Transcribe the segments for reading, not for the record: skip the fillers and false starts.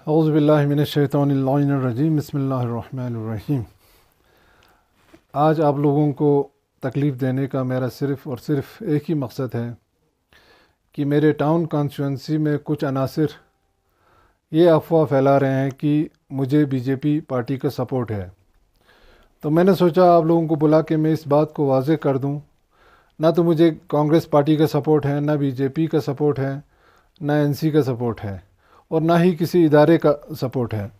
औज़ु बिल्लाहि मिनश्शैतानिर्रजीम बिस्मिल्लाहिर्रहमानिर्रहीम। आज आप लोगों को तकलीफ़ देने का मेरा सिर्फ़ और सिर्फ एक ही मकसद है कि मेरे टाउन कॉन्स्टिट्यूंसी में कुछ अनासिर ये अफवाह फैला रहे हैं कि मुझे बीजेपी पार्टी का सपोर्ट है। तो मैंने सोचा आप लोगों को बुला के मैं इस बात को वाज़ेह कर दूं, ना तो मुझे कांग्रेस पार्टी का सपोर्ट है, ना बीजेपी का सपोर्ट है, ना एनसी का सपोर्ट है और ना ही किसी इदारे का सपोर्ट है।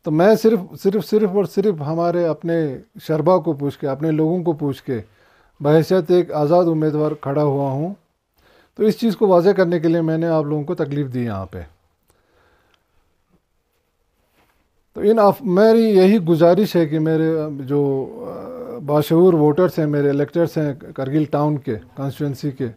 तो मैं सिर्फ हमारे अपने शरबा को पूछ के, अपने लोगों को पूछ के बहैसियत एक आज़ाद उम्मीदवार खड़ा हुआ हूँ। तो इस चीज़ को वाज़ेह करने के लिए मैंने आप लोगों को तकलीफ़ दी यहाँ पे। तो मेरी यही गुजारिश है कि मेरे जो बाशऊर वोटर्स हैं, मेरे इलेक्टर्स हैं करगिल टाउन के कॉन्स्टिट्यूंसी के,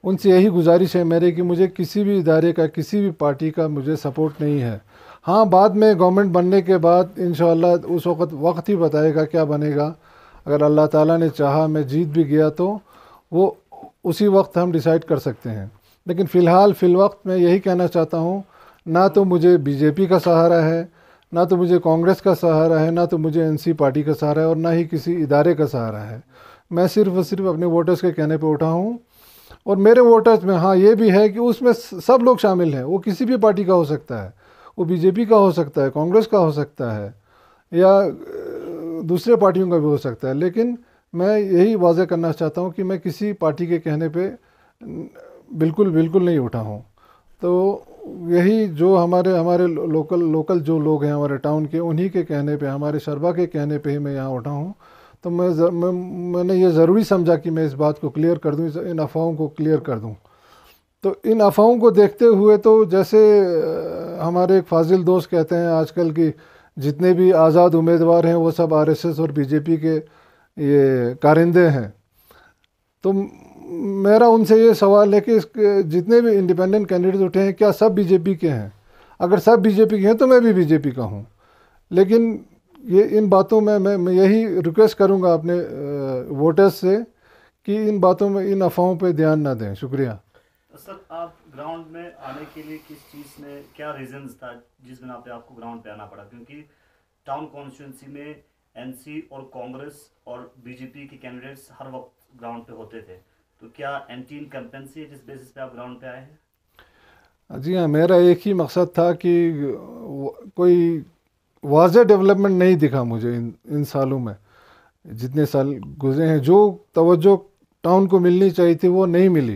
उनसे यही गुजारिश है मेरे कि मुझे किसी भी इदारे का, किसी भी पार्टी का मुझे सपोर्ट नहीं है। हाँ, बाद में गवर्नमेंट बनने के बाद इंशाअल्लाह उस वक्त ही बताएगा क्या बनेगा। अगर अल्लाह ताला ने चाहा मैं जीत भी गया तो वो उसी वक्त हम डिसाइड कर सकते हैं। लेकिन फ़िलहाल वक्त मैं यही कहना चाहता हूँ, ना तो मुझे बीजेपी का सहारा है, ना तो मुझे कांग्रेस का सहारा है, ना तो मुझे एनसी पार्टी का सहारा है और ना ही किसी इदारे का सहारा है। मैं सिर्फ़ और सिर्फ अपने वोटर्स के कहने पे उठा हूँ। और मेरे वोटर्स में हाँ ये भी है कि उसमें सब लोग शामिल हैं। वो किसी भी पार्टी का हो सकता है, वो बीजेपी का हो सकता है, कांग्रेस का हो सकता है या दूसरे पार्टियों का भी हो सकता है। लेकिन मैं यही वाज़ेह करना चाहता हूँ कि मैं किसी पार्टी के कहने पे बिल्कुल नहीं उठा हूँ। तो यही जो हमारे हमारे लोकल जो लोग हैं हमारे टाउन के, उन्हीं के कहने पे, हमारे शरबा के कहने पे ही मैं यहाँ उठा हूँ। तो मैंने ये ज़रूरी समझा कि मैं इस बात को क्लियर कर दूँ, इन अफ़वाहों को क्लियर कर दूँ। तो इन अफ़वाहों को देखते हुए तो जैसे हमारे एक फाजिल दोस्त कहते हैं आजकल की जितने भी आज़ाद उम्मीदवार हैं वो सब आरएसएस और बीजेपी के ये कारिंदे हैं। तो मेरा उनसे ये सवाल है कि जितने भी इंडिपेंडेंट कैंडिडेट उठे हैं क्या सब बीजेपी के हैं? अगर सब बीजेपी के हैं तो मैं भी बीजेपी का हूँ। लेकिन ये इन बातों में मैं यही रिक्वेस्ट करूंगा अपने वोटर्स से कि इन बातों में, इन अफवाहों पे ध्यान ना दें। शुक्रिया। तो सर, आप ग्राउंड में आने के लिए किस चीज़ ने, क्या रीजंस था जिस बिना पे आपको ग्राउंड पे आना पड़ा? क्योंकि टाउन कॉन्स्टिट्यूंसी में एनसी और कांग्रेस और बीजेपी के कैंडिडेट्स हर वक्त ग्राउंड पे होते थे, तो क्या एंटी इनकम्पेंसी है जिस बेसिस पे आप ग्राउंड पे आए हैं? जी हाँ, मेरा एक ही मकसद था कि कोई वाज़ेह डेवलपमेंट नहीं दिखा मुझे इन सालों में, जितने साल गुजरे हैं। जो तवज्जो टाउन को मिलनी चाहिए थी वो नहीं मिली।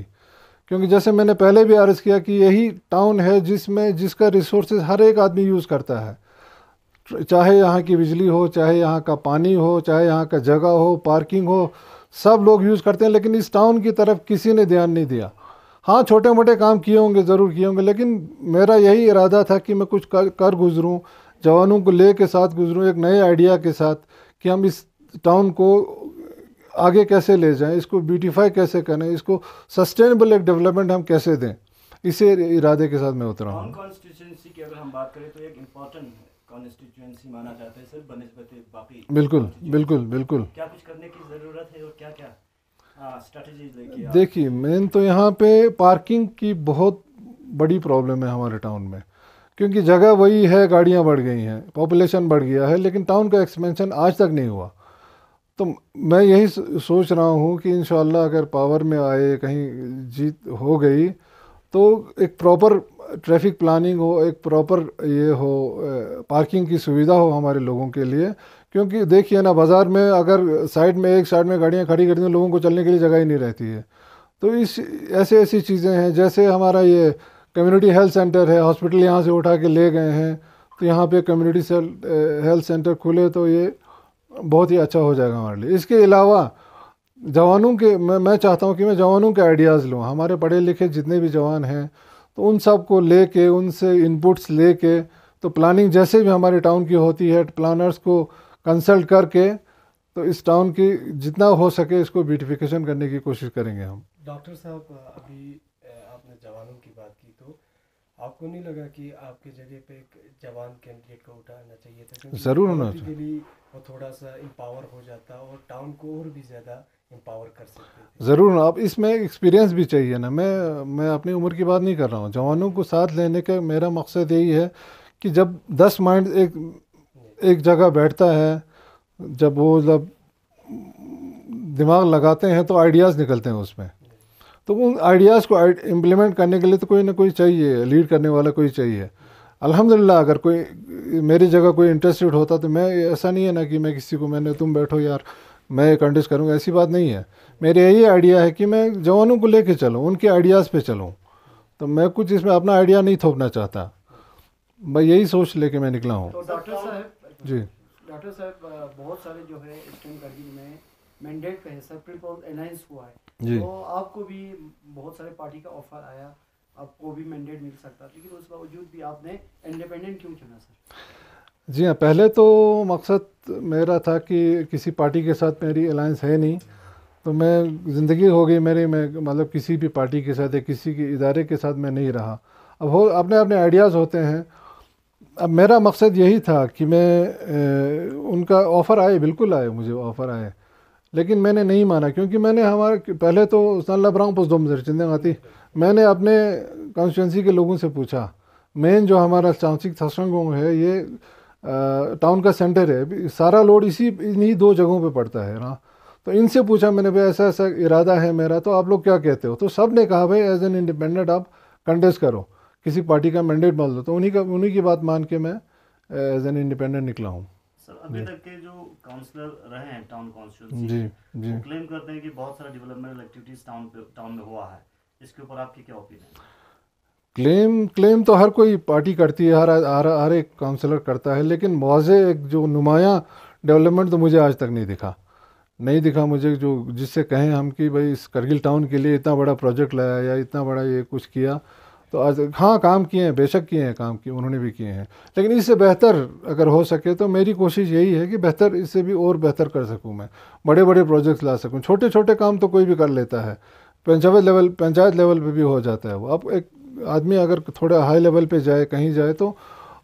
क्योंकि जैसे मैंने पहले भी अर्ज़ किया कि यही टाउन है जिसका रिसोर्सेज हर एक आदमी यूज़ करता है, चाहे यहाँ की बिजली हो, चाहे यहाँ का पानी हो, चाहे यहाँ का जगह हो, पार्किंग हो, सब लोग यूज़ करते हैं। लेकिन इस टाउन की तरफ किसी ने ध्यान नहीं दिया। हाँ, छोटे मोटे काम किए होंगे, ज़रूर किए होंगे, लेकिन मेरा यही इरादा था कि मैं कुछ कर गुज़रूँ, जवानों को ले के साथ गुज़रूँ एक नए आइडिया के साथ कि हम इस टाउन को आगे कैसे ले जाएं, इसको ब्यूटीफाई कैसे करें, इसको सस्टेनेबल एक डेवलपमेंट हम कैसे दें। इसी इरादे के साथ मैं उतरा हूँ। कॉन्स्टिट्यूंसी की अगर हम बात करें तो एक इम्पोर्टेंट कॉन्स्टिट्यूंसी माना जाता है सर बनिस्बत बाकी। बिल्कुल। क्या कुछ करने की ज़रूरत है और क्या स्ट्रेटजीज लेके? देखिए, मेन तो यहाँ पे पार्किंग की बहुत बड़ी प्रॉब्लम है हमारे टाउन में। क्योंकि जगह वही है, गाड़ियाँ बढ़ गई हैं, पॉपुलेशन बढ़ गया है, लेकिन टाउन का एक्सपेंशन आज तक नहीं हुआ। तो मैं यही सोच रहा हूँ कि इंशाअल्लाह अगर पावर में आए, कहीं जीत हो गई, तो एक प्रॉपर ट्रैफिक प्लानिंग हो, एक प्रॉपर ये हो, पार्किंग की सुविधा हो हमारे लोगों के लिए। क्योंकि देखिए ना, बाज़ार में अगर एक साइड में गाड़ियाँ खड़ी करती हैं, लोगों को चलने के लिए जगह ही नहीं रहती है। तो ऐसी चीज़ें हैं। जैसे हमारा ये कम्युनिटी हेल्थ सेंटर है, हॉस्पिटल यहाँ से उठा के ले गए हैं, तो यहाँ पे कम्युनिटी हेल्थ सेंटर खुले तो ये बहुत ही अच्छा हो जाएगा हमारे लिए। इसके अलावा जवानों के, मैं चाहता हूँ कि मैं जवानों के आइडियाज़ लूँ। हमारे पढ़े लिखे जितने भी जवान हैं, तो उन सब को ले के, उनसे इनपुट्स ले के, तो प्लानिंग जैसे भी हमारे टाउन की होती है, प्लानर्स को कंसल्ट करके, तो इस टाउन की जितना हो सके इसको ब्यूटिफिकेशन करने की कोशिश करेंगे हम। डॉक्टर साहब, अभी आपने जवानों की बात की, तो आपको नहीं लगा कि आपके जगह पे एक जवान कैंडिडेट को उठाना चाहिए था? ज़रूर होना चाहिए। वो थोड़ा सा एम्पावर हो जाता और टाउन को और भी ज़्यादा एम्पावर कर सकते थे। ज़रूर। अब इसमें एक्सपीरियंस भी चाहिए ना। मैं अपनी उम्र की बात नहीं कर रहा हूँ, जवानों को साथ लेने का मेरा मकसद यही है कि जब 10 माइंड एक जगह बैठता है, जब वो जब दिमाग लगाते हैं तो आइडियाज़ निकलते हैं उसमें। तो उन आइडियाज़ को इम्प्लीमेंट करने के लिए तो कोई ना कोई चाहिए, लीड करने वाला कोई चाहिए। अल्हम्दुलिल्लाह अगर कोई मेरी जगह कोई इंटरेस्टेड होता तो मैं, ऐसा नहीं है ना कि मैं किसी को मैंने तुम बैठो यार मैं कंटेस्ट करूँगा, ऐसी बात नहीं है। मेरे यही आइडिया है कि मैं जवानों को लेके चलूँ, उनके आइडियाज़ पे चलूँ। तो मैं कुछ इसमें अपना आइडिया नहीं थोपना चाहता, मैं यही सोच लेके मैं निकला हूँ। तो डॉक्टर साहब जी बहुत सारे जो है ईस्टर्न कारगिल में मैंडेट पे है, सर पीपल अलायंस हुआ है, जी। तो आपको भी बहुत सारे पार्टी का ऑफर आया, आपको भी मैंडेट मिल सकता, लेकिन उस बावजूद भी आपने इंडिपेंडेंट क्यों चुना सर? जी हाँ, पहले तो मकसद मेरा था कि किसी पार्टी के साथ मेरी अलायंस है नहीं, तो मैं ज़िंदगी हो गई मेरी, मैं मतलब किसी भी पार्टी के साथ या किसी के इदारे के साथ मैं नहीं रहा। अब हो अपने अपने आइडियाज़ होते हैं। अब मेरा मकसद यही था कि मैं उनका ऑफ़र आए, बिल्कुल आए, मुझे ऑफ़र आए, लेकिन मैंने नहीं माना, क्योंकि मैंने हमारे पहले तो सल्ला ब्रांग पोस्ट दो चिंदे आती, मैंने अपने कॉन्स्टिट्यूंसी के लोगों से पूछा। मेन जो हमारा चांसिक थसरंगोंग है ये टाउन का सेंटर है, सारा लोड इन्हीं 2 जगहों पे पड़ता है ना। तो इनसे पूछा मैंने, भाई ऐसा ऐसा इरादा है मेरा, तो आप लोग क्या कहते हो? तो सब ने कहा भाई एज एन इंडिपेंडेंट आप कंटेस्ट करो, किसी पार्टी का मैंडेट मान लो। तो उन्हीं की बात मान के मैं एज एन इंडिपेंडेंट निकला हूँ। सर अभी तक के जो काउंसलर रहे हैं टाउन कॉन्स्टिट्यूंसी, जी जी। वो क्लेम करते हैं कि बहुत सारा डेवलपमेंट एक्टिविटीज टाउन में हुआ है, इसके ऊपर आपकी क्या ओपिनियन है? क्लेम तो हर कोई पार्टी करती है, हर एक काउंसलर करता है, लेकिन मुआवजे एक जो नुमाया डेवलपमेंट तो मुझे आज तक नहीं दिखा मुझे, जो जिससे कहें हम कि भाई इस करगिल टाउन के लिए इतना बड़ा प्रोजेक्ट लाया या इतना बड़ा ये कुछ किया। तो आज हाँ काम किए हैं, बेशक किए हैं, काम किए उन्होंने भी किए हैं, लेकिन इससे बेहतर अगर हो सके तो मेरी कोशिश यही है कि बेहतर, इससे भी और बेहतर कर सकूं, मैं बड़े बड़े प्रोजेक्ट्स ला सकूं। छोटे छोटे काम तो कोई भी कर लेता है, पंचायत लेवल पे भी हो जाता है वो। अब एक आदमी अगर थोड़ा हाई लेवल पे जाए, कहीं जाए, तो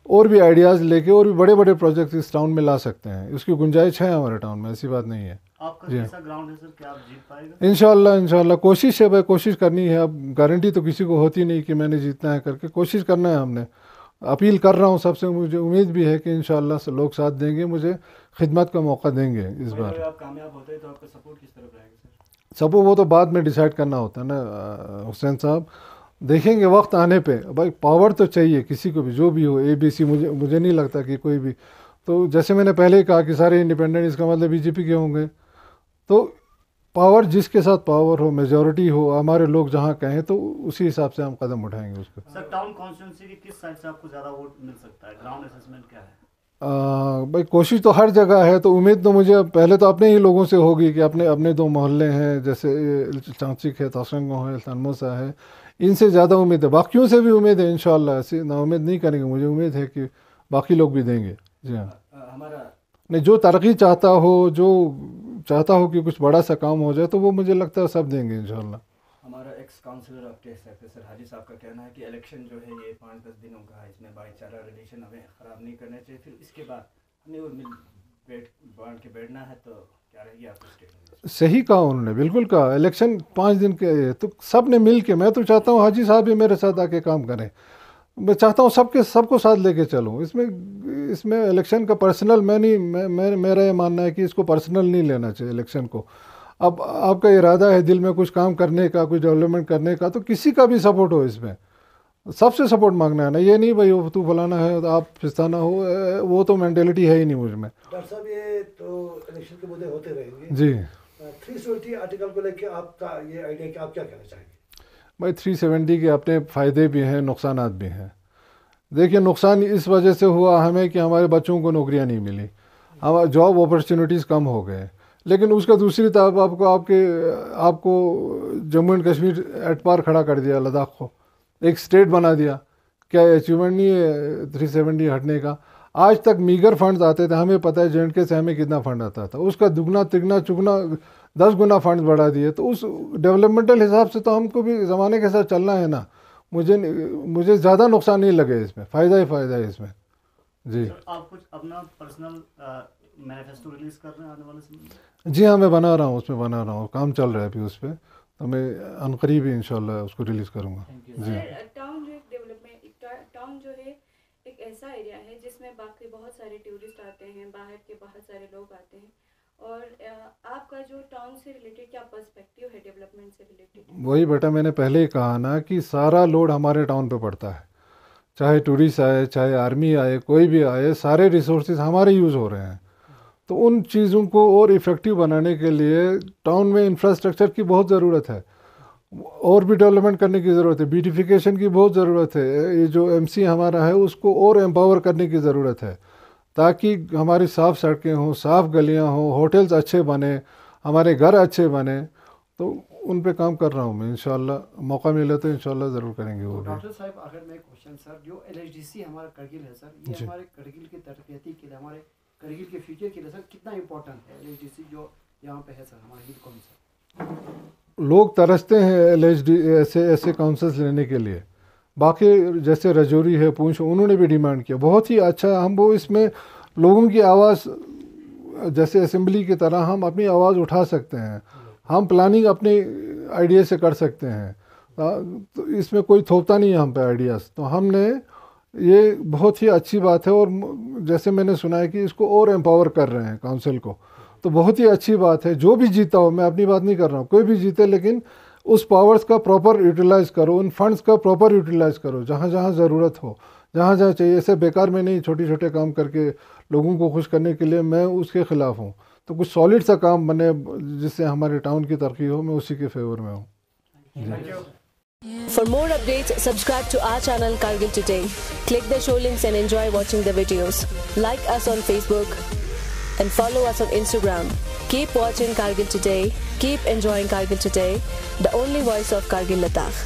और भी आइडियाज़ लेके और भी बड़े बड़े प्रोजेक्ट इस टाउन में ला सकते हैं। उसकी गुंजाइश है हमारे टाउन में, ऐसी बात नहीं है। आपका जी कैसा ग्राउंड है सर, क्या आप जीत पाएगा? इंशाल्लाह कोशिश है भाई, कोशिश करनी है। अब गारंटी तो किसी को होती नहीं कि मैंने जीतना है करके, कोशिश करना है हमने। अपील कर रहा हूँ सबसे, मुझे उम्मीद भी है कि इंशाल्लाह से लोग साथ देंगे, मुझे खिदमत का मौका देंगे इस बार। अगर आप कामयाब होते हैं तो आपका सपोर्ट किस तरफ रहेगा सर? सब वो तो बाद में डिसाइड करना होता है ना हुसैन साहब, देखेंगे वक्त आने पे। भाई पावर तो चाहिए किसी को भी, जो भी हो ABC, मुझे नहीं लगता कि कोई भी, तो जैसे मैंने पहले ही कहा कि सारे इंडिपेंडेंट, इसका मतलब BJP के होंगे। तो पावर, जिसके साथ पावर हो, मेजॉरिटी हो, हमारे लोग जहाँ कहें, तो उसी हिसाब से हम कदम उठाएंगे उस पर। सर टाउन कॉन्स्टिट्यूंसी की किस साइड से आपको ज़्यादा वोट मिल सकता है? ग्राउंड असेसमेंट क्या है? भाई कोशिश तो हर जगह है, तो उम्मीद तो मुझे पहले तो अपने ही लोगों से होगी कि अपने 2 मोहल्ले हैं, जैसे चांचिक है, तासरंगो है, तनमोसा है, इनसे ज़्यादा उम्मीद है। बाकियों से भी उम्मीद है, इंशाल्लाह ऐसी नाउम्मीद नहीं करेंगे। मुझे उम्मीद है कि बाकी लोग भी देंगे। जी हाँ, हमारा नहीं, जो तरक्की चाहता हो कि कुछ बड़ा सा काम हो जाए, तो वो मुझे लगता है सब देंगे इंशाल्लाह। हमारा ex councillor of test sir हाजी साहब का कहना है कि इलेक्शन जो है ये 5-10 दिनों का है, इसमें भाईचारा रिलेशन हमें ख़राब नहीं करना चाहिए, फिर इसके बाद हमें वो बांट के बैठना है। तो क्या रहेगी आपकी स्टेटमेंट? सही कहा उन्होंने, बिल्कुल कहा। इलेक्शन 5 दिन के है, तो सब ने मिल के, मैं तो चाहता हूँ हाजी साहब भी मेरे साथ आके काम करें। मैं चाहता हूँ सबको साथ लेके चलूँ। इसमें इलेक्शन का पर्सनल मेरा ये मानना है कि इसको पर्सनल नहीं लेना चाहिए इलेक्शन को। अब आपका इरादा है दिल में कुछ काम करने का, कुछ डेवलपमेंट करने का, तो किसी का भी सपोर्ट हो, इसमें सबसे सपोर्ट मांगना है ना। ये नहीं भाई तू फलाना है तो आप फिस्ताना हो, वो तो मेंटेलिटी है ही नहीं मुझ में। डॉक्टर साहब ये तो इलेक्शन के मुद्दे होते रहेंगे जी। 370 आर्टिकल को लेकर आपका ये आइडिया कि आप क्या कहना चाहेंगे? भाई 370 के अपने फ़ायदे भी हैं, नुकसानात भी हैं। देखिए, नुकसान इस वजह से हुआ हमें कि हमारे बच्चों को नौकरियां नहीं मिली, हमारे जॉब अपॉर्चुनिटीज़ कम हो गए। लेकिन उसका दूसरी तरफ आपको Jammu and Kashmir at par खड़ा कर दिया, लद्दाख को एक स्टेट बना दिया। क्या अचीवमेंट नहीं है 370 हटने का? आज तक मीगर फंड्स आते थे, हमें पता है J&K से हमें कितना फंड आता था, उसका दुगना तिगना चुगना 10 गुना फंड बढ़ा दिए। तो उस डेवलपमेंटल हिसाब से तो हमको भी ज़माने के साथ चलना है ना। मुझे ज़्यादा नुकसान नहीं लगे इसमें, फ़ायदा ही फ़ायदा है इसमें। जी। आप कुछ अपना पर्सनल मैनिफेस्टो रिलीज कर रहे हैं आने वाले समय में? जी हाँ, मैं बना रहा हूँ, उसमें बना रहा हूँ, काम चल रहा है अभी उस पर, तो मैं अनकरीब ही इंशाल्लाह उसको रिलीज़ करूँगा। जी। टाउन जो डेवलपमेंट, टाउन जो है एक ऐसा एरिया है जिसमें बाकी बहुत सारे टूरिस्ट आते हैं, बाहर के बहुत सारे लोग आते हैं, और आपका जो टाउन से रिलेटेड क्या पर्सपेक्टिव है डेवलपमेंट से रिलेटेड? वही बेटा मैंने पहले ही कहा ना कि सारा लोड हमारे टाउन पे पड़ता है, चाहे टूरिस्ट आए, चाहे आर्मी आए, कोई भी आए, सारे रिसोर्सेज हमारे यूज़ हो रहे हैं। तो उन चीज़ों को और इफ़ेक्टिव बनाने के लिए टाउन में इंफ्रास्ट्रक्चर की बहुत ज़रूरत है, और भी डेवलपमेंट करने की ज़रूरत है, ब्यूटिफिकेशन की बहुत ज़रूरत है। ये जो एमसी हमारा है उसको और एम्पावर करने की ज़रूरत है, ताकि हमारी साफ़ सड़कें हों, साफ़ गलियां हों, होटल्स अच्छे बने, हमारे घर अच्छे बने। तो उन पे काम कर रहा हूँ मैं, इंशाल्लाह मौका मिले तो इंशाल्लाह ज़रूर करेंगे वो भी। डॉक्टर साहब अगर मैं क्वेश्चन सर, जो LHDC हमारा करगिल है सर, ये हमारे करगिल की तरक्की के लिए, हमारे करगिल के फ्यूचर के लिए सर कितना इम्पोर्टेंट है LHDC जो यहाँ पे है सर हमारे हिल कौन सा? लोग तरसते हैं LHD ऐसे काउंसिल्स लेने के लिए। बाकी जैसे रजौरी है, पूंछ, उन्होंने भी डिमांड किया, बहुत ही अच्छा। हम वो इसमें लोगों की आवाज़, जैसे असेंबली की तरह हम अपनी आवाज़ उठा सकते हैं, हम प्लानिंग अपने आइडिया से कर सकते हैं। तो इसमें कोई थोपता नहीं है हम पे आइडियाज़। तो हमने ये बहुत ही अच्छी बात है, और जैसे मैंने सुना है कि इसको और एम्पावर कर रहे हैं काउंसिल को, तो बहुत ही अच्छी बात है। जो भी जीता हो, मैं अपनी बात नहीं कर रहा हूँ, कोई भी जीते, लेकिन उस पावर्स का प्रॉपर यूटिलाइज़ करो, उन फंड्स का प्रॉपर यूटिलाइज़ करो, जहाँ जहाँ ज़रूरत हो, जहाँ जहाँ चाहिए। ऐसे बेकार में नहीं छोटे छोटे काम करके लोगों को खुश करने के लिए, मैं उसके ख़िलाफ़ हूँ। तो कुछ सॉलिड सा काम बने जिससे हमारे टाउन की तरक्की हो, मैं उसी के फेवर में हूँ। For more updates, subscribe to our channel Kargil Today. Click the show links and enjoy watching the videos. Like us on Facebook and follow us on Instagram. Keep watching Kargil Today. Keep enjoying Kargil Today, the only voice of Kargil Ladakh.